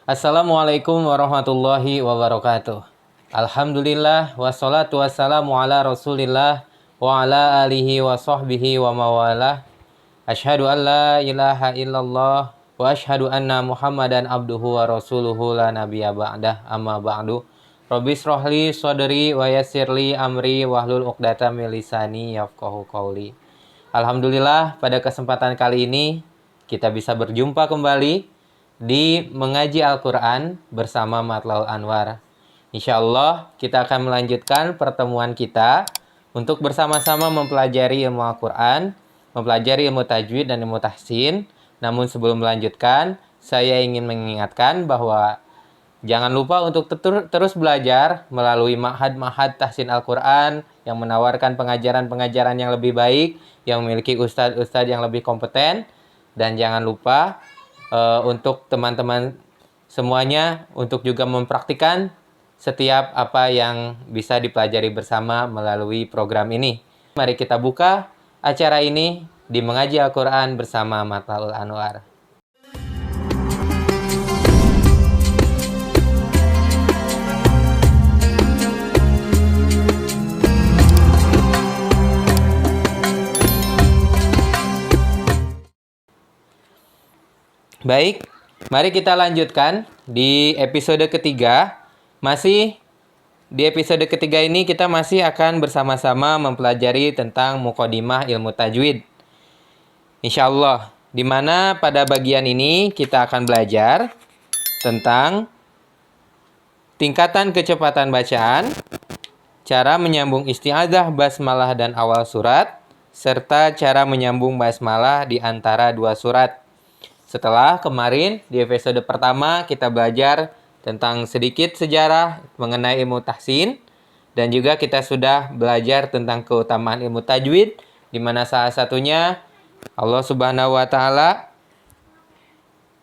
Assalamualaikum warahmatullahi wabarakatuh. Alhamdulillah wassalatu wassalamu ala Rasulillah wa ala alihi wa sahbihi wa mawalah. Asyhadu an la ilaha illallah wa asyhadu anna Muhammadan abduhu wa rasuluhu la nabiyya ba'dah amma ba'du. Rabbi shrahli sadri wa yassirli amri wahlul 'uqdatam min lisani yafqahu qauli. Alhamdulillah pada kesempatan kali ini kita bisa berjumpa kembali di mengaji Al-Quran bersama Matlaul Anwar. Insya Allah kita akan melanjutkan pertemuan kita untuk bersama-sama mempelajari ilmu Al-Quran, mempelajari ilmu tajwid dan ilmu tahsin. Namun sebelum melanjutkan, saya ingin mengingatkan bahwa jangan lupa untuk terus belajar melalui ma'had tahsin Al-Quran yang menawarkan pengajaran-pengajaran yang lebih baik, yang memiliki ustadz-ustadz yang lebih kompeten. Dan jangan lupa untuk teman-teman semuanya untuk juga mempraktikkan setiap apa yang bisa dipelajari bersama melalui program ini. Mari kita buka acara ini di mengaji Al-Quran bersama Matlaul Anwar. Baik, mari kita lanjutkan di episode ketiga. Masih di episode ketiga ini kita masih akan bersama-sama mempelajari tentang muqaddimah ilmu tajwid. Insya Allah, di mana pada bagian ini kita akan belajar tentang tingkatan kecepatan bacaan, cara menyambung isti'adzah, basmalah, dan awal surat, serta cara menyambung basmalah di antara dua surat. Setelah kemarin di episode pertama kita belajar tentang sedikit sejarah mengenai ilmu tahsin, dan juga kita sudah belajar tentang keutamaan ilmu tajwid, di mana salah satunya Allah Subhanahu wa taala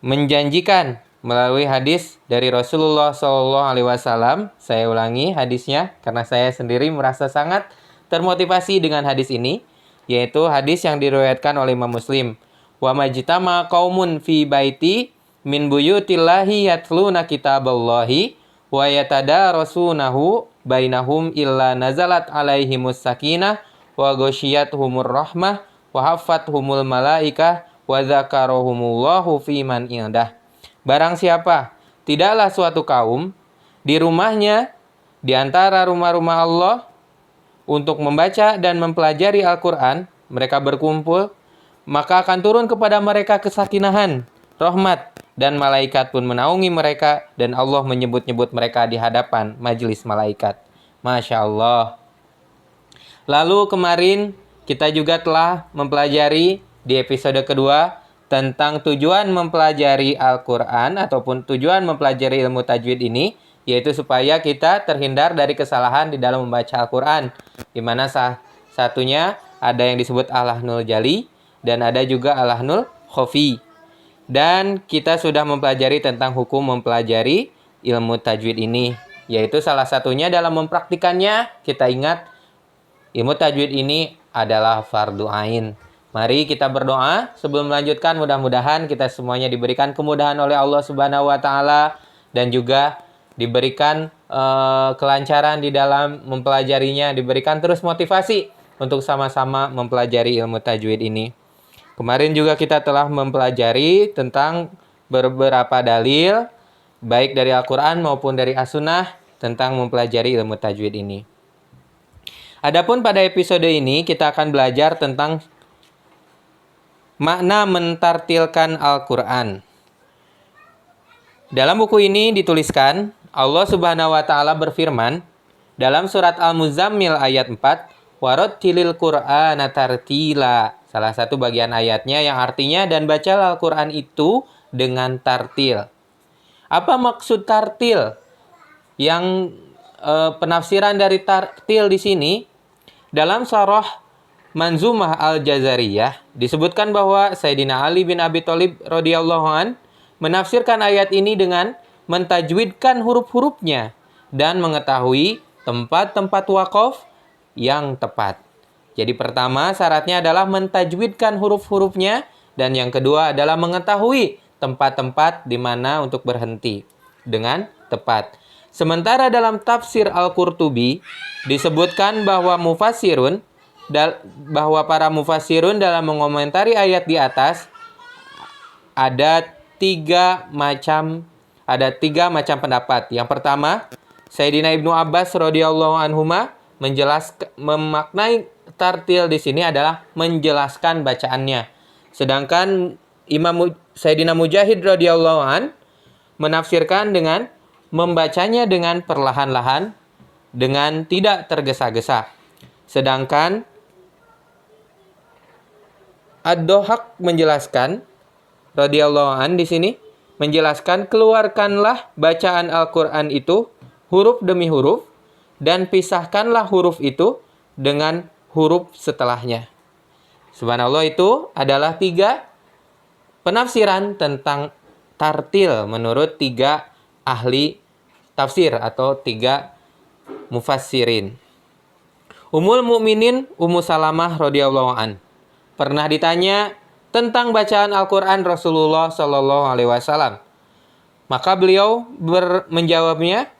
menjanjikan melalui hadis dari Rasulullah SAW. Saya ulangi hadisnya karena saya sendiri merasa sangat termotivasi dengan hadis ini, yaitu hadis yang diriwayatkan oleh Imam Muslim. Wa majtama qaumun fi baiti min buyutillahi yatluna kitaballahi wa yatadarasunahu bainahum illa nazalat alaihimus sakinah wa ghasyiyatuhumur rahmah wa haffathumul malaikah wa dzakarahumullahu fi man indah. Barang siapa tidaklah suatu kaum di rumahnya di antara rumah-rumah Allah untuk membaca dan mempelajari Al-Quran, mereka berkumpul, maka akan turun kepada mereka kesakinaan, rahmat, dan malaikat pun menaungi mereka, dan Allah menyebut-nyebut mereka di hadapan majelis malaikat. Masya Allah. Lalu kemarin kita juga telah mempelajari di episode kedua tentang tujuan mempelajari Al-Quran ataupun tujuan mempelajari ilmu tajwid ini, yaitu supaya kita terhindar dari kesalahan di dalam membaca Al-Quran, di mana salah satunya ada yang disebut al-lahnul jali, dan ada juga al-lahnul khafi. Dan kita sudah mempelajari tentang hukum mempelajari ilmu tajwid ini, yaitu salah satunya dalam mempraktikannya. Kita ingat ilmu tajwid ini adalah fardu ain. Mari kita berdoa sebelum melanjutkan. Mudah-mudahan kita semuanya diberikan kemudahan oleh Allah Subhanahu wa taala, dan juga diberikan kelancaran di dalam mempelajarinya, diberikan terus motivasi untuk sama-sama mempelajari ilmu tajwid ini. Kemarin juga kita telah mempelajari tentang beberapa dalil, baik dari Al-Quran maupun dari As-Sunnah, tentang mempelajari ilmu tajwid ini. Adapun pada episode ini kita akan belajar tentang makna mentartilkan Al-Quran. Dalam buku ini dituliskan, Allah Subhanahu wa taala berfirman dalam surat Al-Muzammil ayat 4, "Warattilil Qur'ana tartila." Salah satu bagian ayatnya yang artinya, dan bacalah Al-Quran itu dengan tartil. Apa maksud tartil? Yang penafsiran dari tartil di sini, dalam Syarah Manzumah Al-Jazariyah disebutkan bahwa Sayyidina Ali bin Abi Thalib radhiyallahu an menafsirkan ayat ini dengan mentajwidkan huruf-hurufnya dan mengetahui tempat-tempat wakaf yang tepat. Jadi pertama syaratnya adalah mentajwidkan huruf-hurufnya, dan yang kedua adalah mengetahui tempat-tempat di mana untuk berhenti. dengan tepat. Sementara dalam tafsir Al-Qurtubi disebutkan bahwa para mufassirun dalam mengomentari ayat di atas ada tiga macam pendapat. Yang pertama, Sayyidina Ibnu Abbas radhiyallahu anhuma memaknai tartil di sini adalah menjelaskan bacaannya. Sedangkan Sayyidina Mujahid radhiyallahu an menafsirkan dengan membacanya dengan perlahan-lahan, dengan tidak tergesa-gesa. Sedangkan Ad-Dohak menjelaskan radhiyallahu an di sini menjelaskan, keluarkanlah bacaan Al-Qur'an itu huruf demi huruf dan pisahkanlah huruf itu dengan huruf setelahnya. Subhanallah, itu adalah 3 penafsiran tentang tartil menurut 3 ahli tafsir atau 3 mufassirin. Ummul Mukminin Ummu Salamah radhiyallahu an pernah ditanya tentang bacaan Al-Qur'an Rasulullah Shallallahu alaihi wasallam. Maka beliau menjawabnya,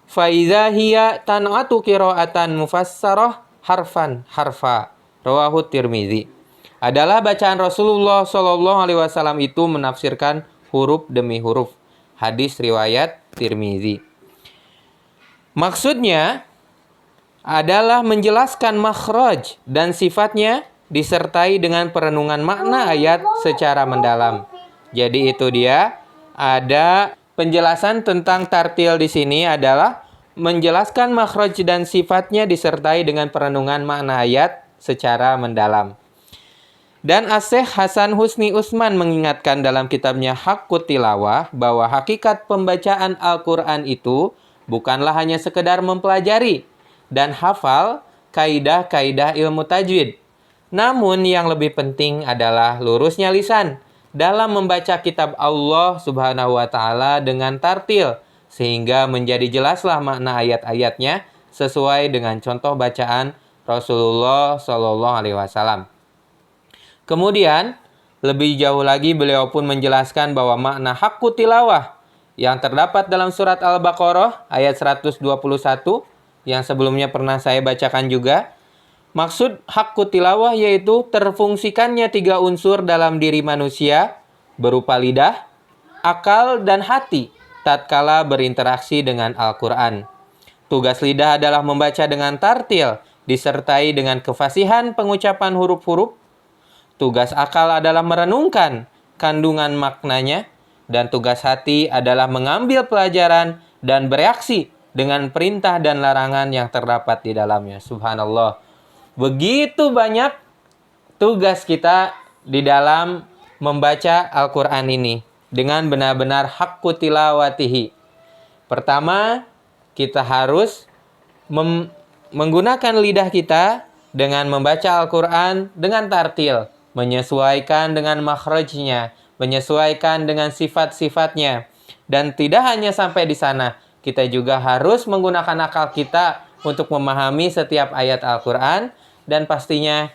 "Faiza hiya tan'atu qira'atan mufassarah harfan harfa." Rawahu Tirmizi. Adalah bacaan Rasulullah Shallallahu alaihi wasallam itu menafsirkan huruf demi huruf. Hadis riwayat Tirmizi. Maksudnya adalah menjelaskan makhraj dan sifatnya disertai dengan perenungan makna ayat secara mendalam. Jadi itu dia, ada penjelasan tentang tartil di sini adalah menjelaskan makhraj dan sifatnya disertai dengan perenungan makna ayat secara mendalam. Dan As-Syeikh Hasan Husni Utsman mengingatkan dalam kitabnya Haqqut Tilawah bahwa hakikat pembacaan Al-Qur'an itu bukanlah hanya sekedar mempelajari dan hafal kaidah-kaidah ilmu tajwid. Namun yang lebih penting adalah lurusnya lisan dalam membaca kitab Allah Subhanahu wa taala dengan tartil sehingga menjadi jelaslah makna ayat-ayatnya sesuai dengan contoh bacaan Rasulullah Shallallahu alaihi wasallam. Kemudian lebih jauh lagi beliau pun menjelaskan bahwa makna haqqut tilawah yang terdapat dalam surat Al-Baqarah ayat 121 yang sebelumnya pernah saya bacakan juga. Maksud haqqut tilawah yaitu terfungsikannya 3 unsur dalam diri manusia berupa lidah, akal, dan hati tatkala berinteraksi dengan Al-Qur'an. Tugas lidah adalah membaca dengan tartil disertai dengan kefasihan pengucapan huruf-huruf. Tugas akal adalah merenungkan kandungan maknanya, dan tugas hati adalah mengambil pelajaran dan bereaksi dengan perintah dan larangan yang terdapat di dalamnya. Subhanallah. Begitu banyak tugas kita di dalam membaca Al-Qur'an ini dengan benar-benar haqqut tilawatihi. Pertama, kita harus menggunakan lidah kita dengan membaca Al-Qur'an dengan tartil, menyesuaikan dengan makhrajnya, menyesuaikan dengan sifat-sifatnya. Dan tidak hanya sampai di sana, kita juga harus menggunakan akal kita untuk memahami setiap ayat Al-Qur'an, dan pastinya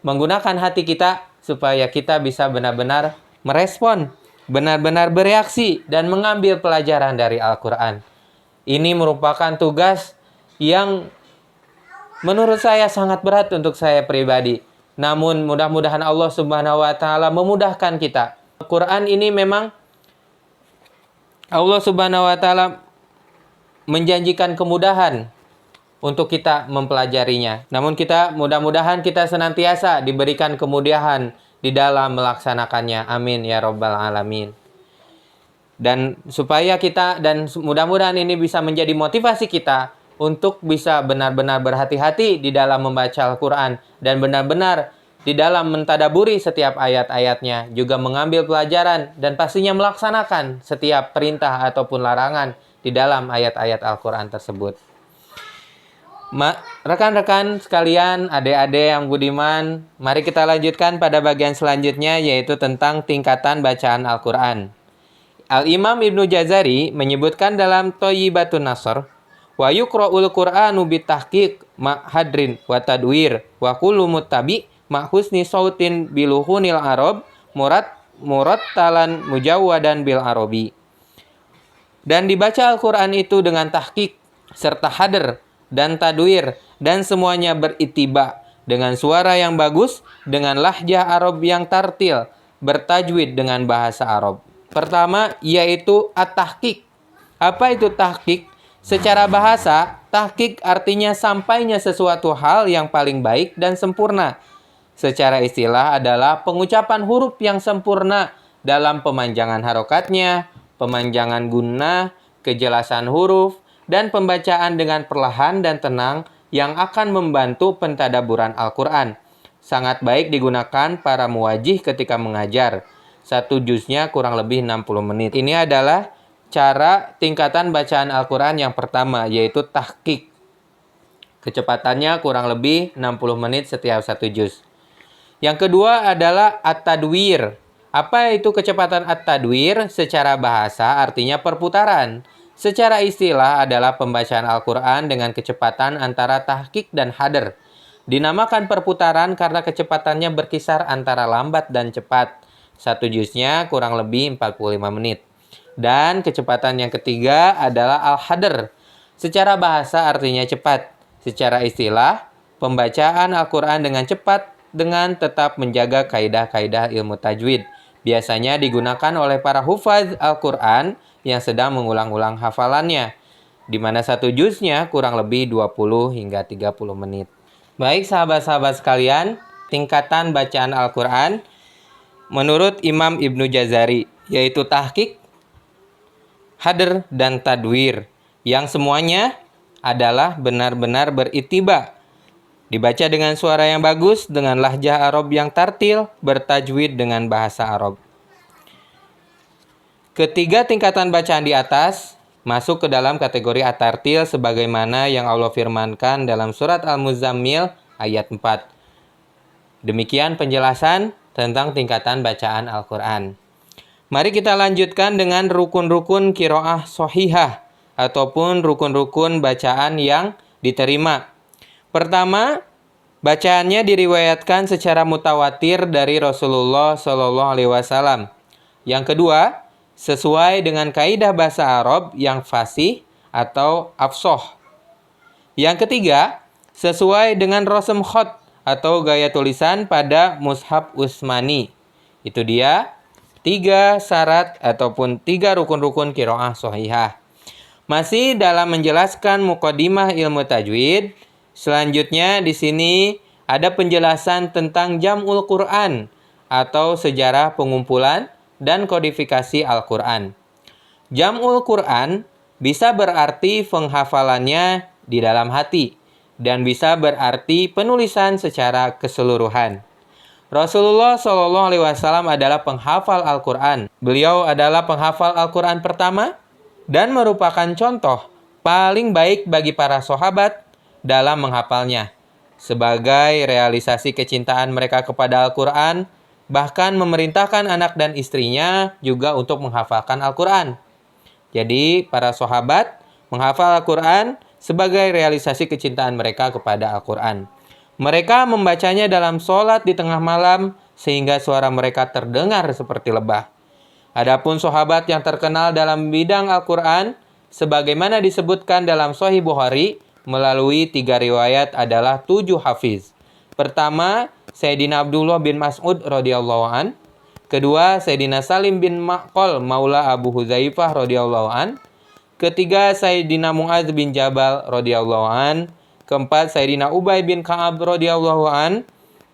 menggunakan hati kita supaya kita bisa benar-benar merespon, benar-benar bereaksi dan mengambil pelajaran dari Al-Qur'an. Ini merupakan tugas yang menurut saya sangat berat untuk saya pribadi. Namun mudah-mudahan Allah Subhanahu wa taala memudahkan kita. Al-Qur'an ini memang Allah Subhanahu wa taala menjanjikan kemudahan untuk kita mempelajarinya. Namun mudah-mudahan kita senantiasa diberikan kemudahan di dalam melaksanakannya. Amin ya rabbal alamin. Dan mudah-mudahan ini bisa menjadi motivasi kita untuk bisa benar-benar berhati-hati di dalam membaca Al-Qur'an dan benar-benar di dalam mentadaburi setiap ayat-ayatnya, juga mengambil pelajaran dan pastinya melaksanakan setiap perintah ataupun larangan di dalam ayat-ayat Al-Qur'an tersebut. Rekan-rekan sekalian, adik-adik yang budiman, mari kita lanjutkan pada bagian selanjutnya, yaitu tentang tingkatan bacaan Al-Qur'an. Al-Imam Ibnu Jazari menyebutkan dalam Thayyibatun Nasr, wa yuqra'ul Qur'anu bitahqiq ma hadrin wa tadwir wa kullu muttabi ma husni sautin biluhunil arab murattalan mujawwadan bil arabi. Dan dibaca Al-Quran itu dengan tahqiq, serta hadr, dan tadwir, dan semuanya berittiba, dengan suara yang bagus, dengan lahjah Arab yang tartil, bertajwid dengan bahasa Arab. Pertama, yaitu at-tahqiq. Apa itu tahqiq? Secara bahasa, tahqiq artinya sampainya sesuatu hal yang paling baik dan sempurna. Secara istilah adalah pengucapan huruf yang sempurna dalam pemanjangan harokatnya, pemanjangan gunnah, kejelasan huruf, dan pembacaan dengan perlahan dan tenang yang akan membantu pentadaburan Al-Quran. Sangat baik digunakan para muwajih ketika mengajar. Satu juznya kurang lebih 60 menit. Ini adalah cara tingkatan bacaan Al-Quran yang pertama, yaitu tahqiq. Kecepatannya kurang lebih 60 menit setiap satu juz. Yang kedua adalah at-tadwir. Apa itu kecepatan at-tadwir? Secara bahasa artinya perputaran. Secara istilah adalah pembacaan Al-Quran dengan kecepatan antara tahqiq dan hadr. Dinamakan perputaran karena kecepatannya berkisar antara lambat dan cepat. Satu juznya kurang lebih 45 menit. Dan kecepatan yang ketiga adalah al-hadr. Secara bahasa artinya cepat. Secara istilah, pembacaan Al-Quran dengan cepat dengan tetap menjaga kaidah-kaidah ilmu tajwid. Biasanya digunakan oleh para hufaz Al-Quran yang sedang mengulang-ulang hafalannya, di mana satu juznya kurang lebih 20 hingga 30 menit. Baik sahabat-sahabat sekalian, tingkatan bacaan Al-Quran menurut Imam Ibnu Jazari, yaitu tahqiq, hadr, dan tadwir, yang semuanya adalah benar-benar berittiba. Dibaca dengan suara yang bagus, dengan lahjah Arab yang tartil, bertajwid dengan bahasa Arab. Ketiga tingkatan bacaan di atas masuk ke dalam kategori at-tartil sebagaimana yang Allah firmankan dalam surat Al-Muzammil ayat 4. Demikian penjelasan tentang tingkatan bacaan Al-Quran. Mari kita lanjutkan dengan rukun-rukun qiraah shahihah ataupun rukun-rukun bacaan yang diterima. Pertama, bacaannya diriwayatkan secara mutawatir dari Rasulullah Shallallahu Alaihi Wasallam. Yang kedua, sesuai dengan kaidah bahasa Arab yang fasih atau afshoh. Yang ketiga, sesuai dengan rosem khot atau gaya tulisan pada mushaf Utsmani. Itu dia 3 syarat ataupun 3 rukun-rukun qiraah shahihah. Masih dalam menjelaskan muqaddimah ilmu tajwid, selanjutnya di sini ada penjelasan tentang jam'ul Quran atau sejarah pengumpulan dan kodifikasi Al-Quran. Jam'ul Quran bisa berarti penghafalannya di dalam hati dan bisa berarti penulisan secara keseluruhan. Rasulullah Shallallahu Alaihi Wasallam adalah penghafal Al-Quran. Beliau adalah penghafal Al-Quran pertama dan merupakan contoh paling baik bagi para sahabat dalam menghafalnya. Sebagai realisasi kecintaan mereka kepada Al-Quran, bahkan memerintahkan anak dan istrinya juga untuk menghafalkan Al-Quran. Jadi, para sahabat menghafal Al-Quran sebagai realisasi kecintaan mereka kepada Al-Quran. Mereka membacanya dalam sholat di tengah malam sehingga suara mereka terdengar seperti lebah. Adapun sahabat yang terkenal dalam bidang Al-Quran, sebagaimana disebutkan dalam Sahih Bukhari, melalui 3 riwayat adalah 7 hafiz. Pertama, Sayyidina Abdullah bin Mas'ud radhiyallahu an. Kedua, Sayyidina Salim bin Maqol maula Abu Hudzaifah radhiyallahu an. Ketiga, Sayyidina Mu'adz bin Jabal radhiyallahu an. Keempat, Sayyidina Ubay bin Ka'ab radhiyallahu an.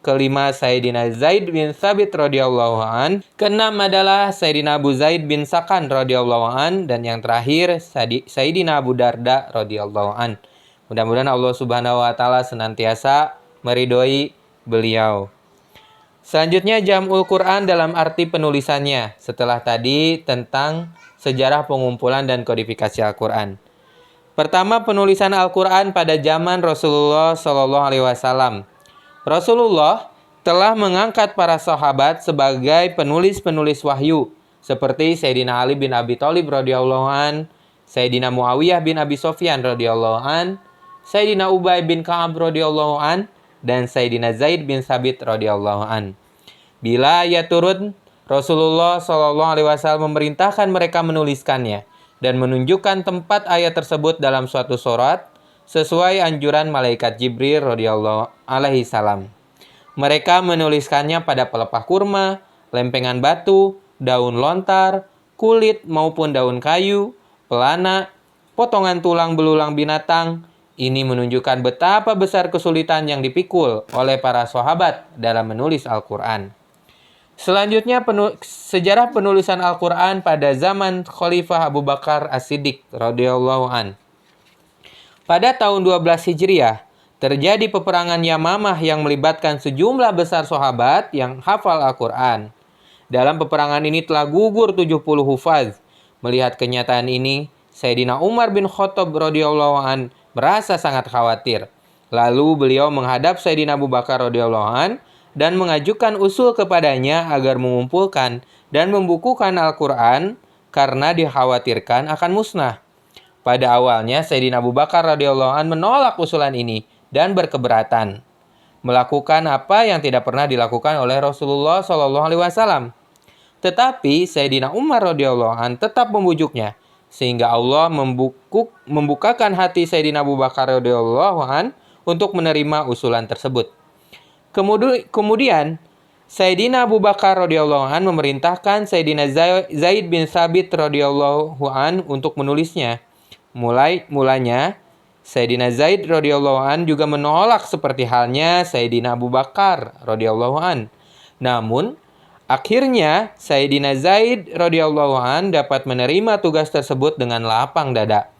Kelima, Sayyidina Zaid bin Thabit radhiyallahu an. Keenam adalah Sayyidina Abu Zaid bin Sakan radhiyallahu an, dan yang terakhir Sayyidina Abu Darda radhiyallahu an. Mudah-mudahan Allah Subhanahu wa taala senantiasa meridhoi beliau. Selanjutnya jam'ul Quran dalam arti penulisannya. Setelah tadi tentang sejarah pengumpulan dan kodifikasi Al-Quran. Pertama, penulisan Al-Quran pada zaman Rasulullah Shallallahu Alaihi Wasallam. Rasulullah telah mengangkat para sahabat sebagai penulis-penulis wahyu, seperti Sayyidina Ali bin Abi Thalib radhiyallahu an, Sayyidina Muawiyah bin Abi Sufyan radhiyallahu an, Sayyidina Ubay bin Ka'ab radhiyallahu an, dan Sayyidina Zaid bin Thabit radhiyallahu an. Bila ia turun, Rasulullah Shallallahu Alaihi Wasallam memerintahkan mereka menuliskannya. dan menunjukkan tempat ayat tersebut dalam suatu surat sesuai anjuran malaikat Jibril radhiyallahu alaihi salam. Mereka menuliskannya pada pelepah kurma, lempengan batu, daun lontar, kulit maupun daun kayu, pelana, potongan tulang belulang binatang. Ini menunjukkan betapa besar kesulitan yang dipikul oleh para sahabat dalam menulis Al-Quran. Selanjutnya, sejarah penulisan Al-Quran pada zaman Khalifah Abu Bakar As-Siddiq radhiyallahu an. Pada tahun 12 Hijriah, terjadi peperangan Yamamah yang melibatkan sejumlah besar sahabat yang hafal Al-Quran. Dalam peperangan ini telah gugur 70 hufaz. Melihat kenyataan ini, Sayyidina Umar bin Khattab radhiyallahu an merasa sangat khawatir. Lalu beliau menghadap Sayyidina Abu Bakar radhiyallahu an dan mengajukan usul kepadanya agar mengumpulkan dan membukukan Al-Quran karena dikhawatirkan akan musnah. Pada awalnya, Sayyidina Abu Bakar radhiyallahu an menolak usulan ini dan berkeberatan, melakukan apa yang tidak pernah dilakukan oleh Rasulullah SAW. Tetapi Sayyidina Umar radhiyallahu an tetap membujuknya, sehingga Allah membukakan hati Sayyidina Abu Bakar radhiyallahu an untuk menerima usulan tersebut. Kemudian Sayyidina Abu Bakar radhiyallahu an memerintahkan Sayyidina Zaid bin Thabit radhiyallahu an untuk menulisnya. Mulanya Sayyidina Zaid radhiyallahu an juga menolak seperti halnya Sayyidina Abu Bakar radhiyallahu an. Namun akhirnya Sayyidina Zaid radhiyallahu an dapat menerima tugas tersebut dengan lapang dada.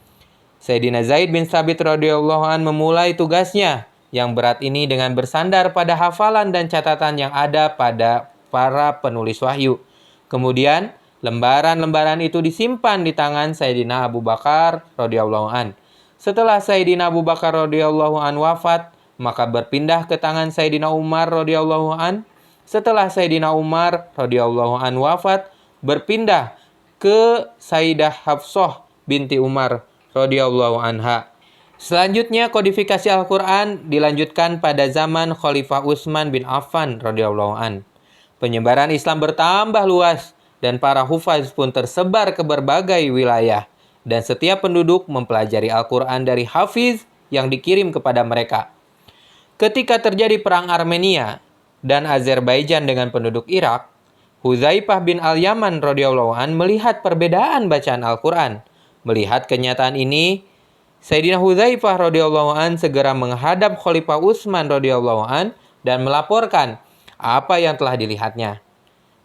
Sayyidina Zaid bin Thabit radhiyallahu an memulai tugasnya yang berat ini dengan bersandar pada hafalan dan catatan yang ada pada para penulis wahyu. Kemudian lembaran-lembaran itu disimpan di tangan Sayyidina Abu Bakar radhiyallahu an. Setelah Sayyidina Abu Bakar radhiyallahu an wafat, maka berpindah ke tangan Sayyidina Umar radhiyallahu an. Setelah Sayyidina Umar radhiyallahu an wafat, berpindah ke Sayyidah Hafsah binti Umar radhiyallahu anha. Selanjutnya, kodifikasi Al-Quran dilanjutkan pada zaman Khalifah Utsman bin Affan radhiyallahu an. Penyebaran Islam bertambah luas dan para hufaz pun tersebar ke berbagai wilayah, dan setiap penduduk mempelajari Al-Quran dari hafiz yang dikirim kepada mereka. Ketika terjadi perang Armenia dan Azerbaijan dengan penduduk Irak, Hudzaifah bin Al-Yaman radhiyallahu an melihat perbedaan bacaan Al-Quran. Melihat kenyataan ini, Sayyidina Hudzaifah radhiyallahu an segera menghadap Khalifah Utsman radhiyallahu an dan melaporkan apa yang telah dilihatnya.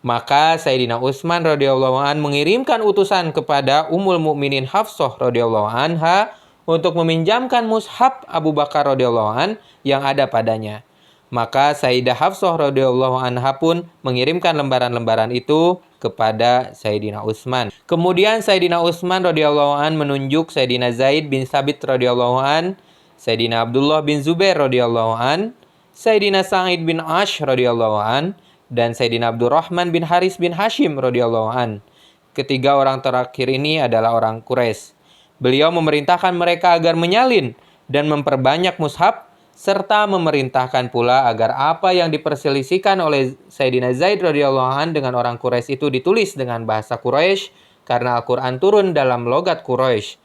Maka Sayyidina Utsman radhiyallahu an mengirimkan utusan kepada Ummul Mukminin Hafsah radhiyallahu anha untuk meminjamkan mushaf Abu Bakar radhiyallahu an yang ada padanya. Maka Sayyidah Hafsah radhiyallahu anha pun mengirimkan lembaran-lembaran itu kepada Sayyidina Utsman. Kemudian Sayyidina Utsman radhiyallahu an menunjuk Sayyidina Zaid bin Thabit radhiyallahu an, Sayyidina Abdullah bin Zubair radhiyallahu an, Sayyidina Sa'id bin Ash radhiyallahu an, dan Sayyidina Abdurrahman bin Haris bin Hashim radhiyallahu an. Ketiga orang terakhir ini adalah orang Quraisy. Beliau memerintahkan mereka agar menyalin dan memperbanyak mushaf, serta memerintahkan pula agar apa yang diperselisihkan oleh Sayyidina Zaid radhiyallahu an dengan orang Quraisy itu ditulis dengan bahasa Quraisy, karena Al-Quran turun dalam logat Quraisy.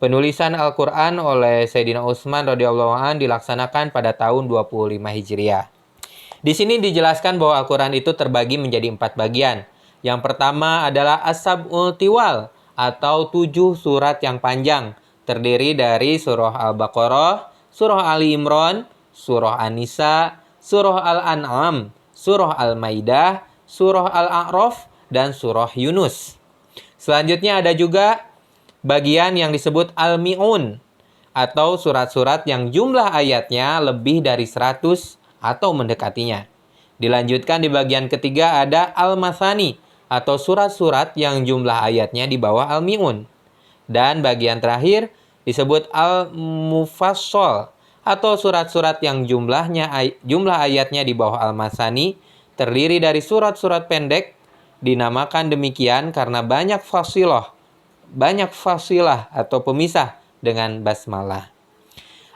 Penulisan Al-Quran oleh Sayyidina Utsman radhiyallahu an dilaksanakan pada tahun 25 Hijriah. Di sini dijelaskan bahwa Al-Quran itu terbagi menjadi 4 bagian. Yang pertama adalah As-Sab'ul Tiwal atau 7 surat yang panjang, terdiri dari surah Al-Baqarah, surah Ali Imran, surah An-Nisa, surah Al-An'am, surah Al-Maidah, surah Al-A'raf, dan surah Yunus. Selanjutnya ada juga bagian yang disebut Al-Mi'un atau surat-surat yang jumlah ayatnya lebih dari 100 atau mendekatinya. Dilanjutkan di bagian ketiga ada Al-Masani atau surat-surat yang jumlah ayatnya di bawah Al-Mi'un. Dan bagian terakhir disebut Al-Mufassal atau surat-surat yang jumlah ayatnya di bawah Al-Masani, terdiri dari surat-surat pendek, dinamakan demikian karena banyak fasilah atau pemisah dengan basmalah.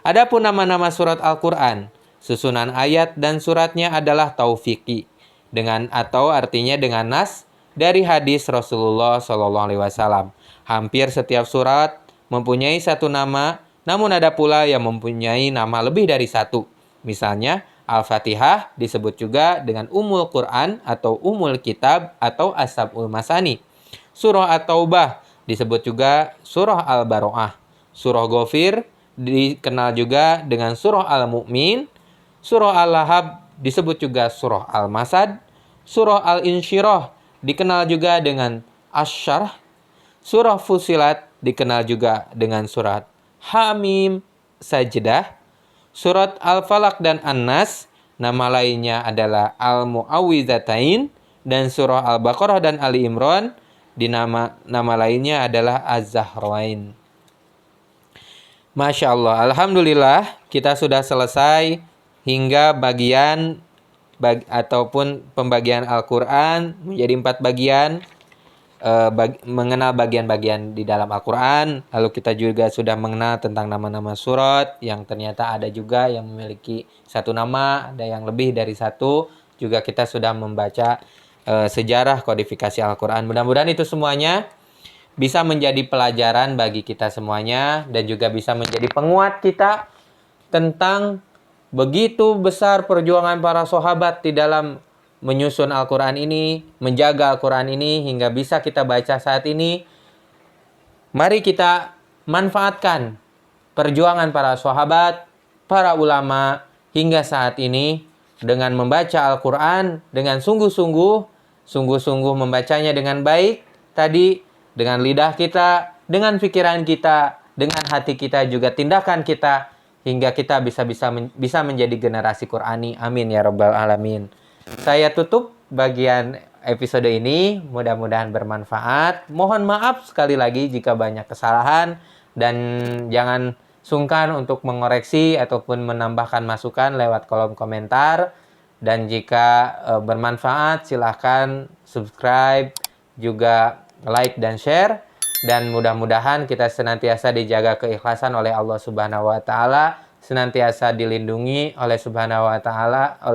Adapun nama-nama surat Al-Quran, susunan ayat dan suratnya adalah taufiqi, artinya dengan nas dari hadis Rasulullah SAW. Hampir setiap surat mempunyai satu nama, namun ada pula yang mempunyai nama lebih dari satu. Misalnya, Al-Fatihah disebut juga dengan Ummul Quran atau Ummul Kitab atau As-Sab'ul Masani. Surah At-Taubah disebut juga Surah Al-Baro'ah. Surah Ghafir dikenal juga dengan Surah Al-Mu'min. Surah Al-Lahab disebut juga Surah Al-Masad. Surah Al-Insyirah dikenal juga dengan Asy-Syarh. Surah Fussilat dikenal juga dengan surat Hamim Sajdah. Surat Al-Falaq dan An-Nas, nama lainnya adalah Al-Mu'awwidzatain, dan surah Al-Baqarah dan Ali Imran, nama lainnya adalah Az-Zahrain. Masya Allah, Alhamdulillah kita sudah selesai hingga bagian ataupun pembagian Al-Quran menjadi 4 bagian. Mengenal bagian-bagian di dalam Al-Quran. Lalu kita juga sudah mengenal tentang nama-nama surat, yang ternyata ada juga yang memiliki satu nama, ada yang lebih dari satu. Juga kita sudah membaca sejarah kodifikasi Al-Quran. Mudah-mudahan itu semuanya bisa menjadi pelajaran bagi kita semuanya, dan juga bisa menjadi penguat kita tentang begitu besar perjuangan para sahabat di dalam menyusun Al-Quran ini, menjaga Al-Quran ini hingga bisa kita baca saat ini. Mari kita manfaatkan perjuangan para sahabat, para ulama hingga saat ini dengan membaca Al-Quran dengan sungguh-sungguh membacanya dengan baik tadi, dengan lidah kita, dengan pikiran kita, dengan hati kita, juga tindakan kita, hingga kita bisa menjadi generasi Qurani. Amin ya rabbal alamin. Saya tutup bagian episode ini, mudah-mudahan bermanfaat. Mohon maaf sekali lagi jika banyak kesalahan, dan jangan sungkan untuk mengoreksi ataupun menambahkan masukan lewat kolom komentar. Dan jika bermanfaat, silahkan subscribe, juga like dan share. Dan mudah-mudahan kita senantiasa dijaga keikhlasan oleh Allah Subhanahu wa Ta'ala, senantiasa dilindungi oleh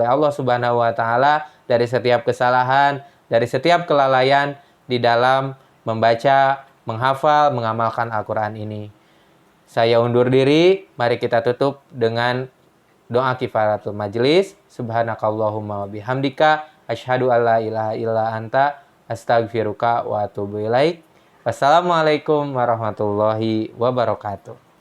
Allah Subhanahu wa Ta'ala dari setiap kesalahan, dari setiap kelalaian di dalam membaca, menghafal, mengamalkan Al-Quran ini. Saya undur diri, mari kita tutup dengan doa kifaratul majlis. Subhanakallahumma wa bihamdika asyhadu alla ilaha illa anta astaghfiruka wa atubu ilaik. Wassalamualaikum warahmatullahi wabarakatuh.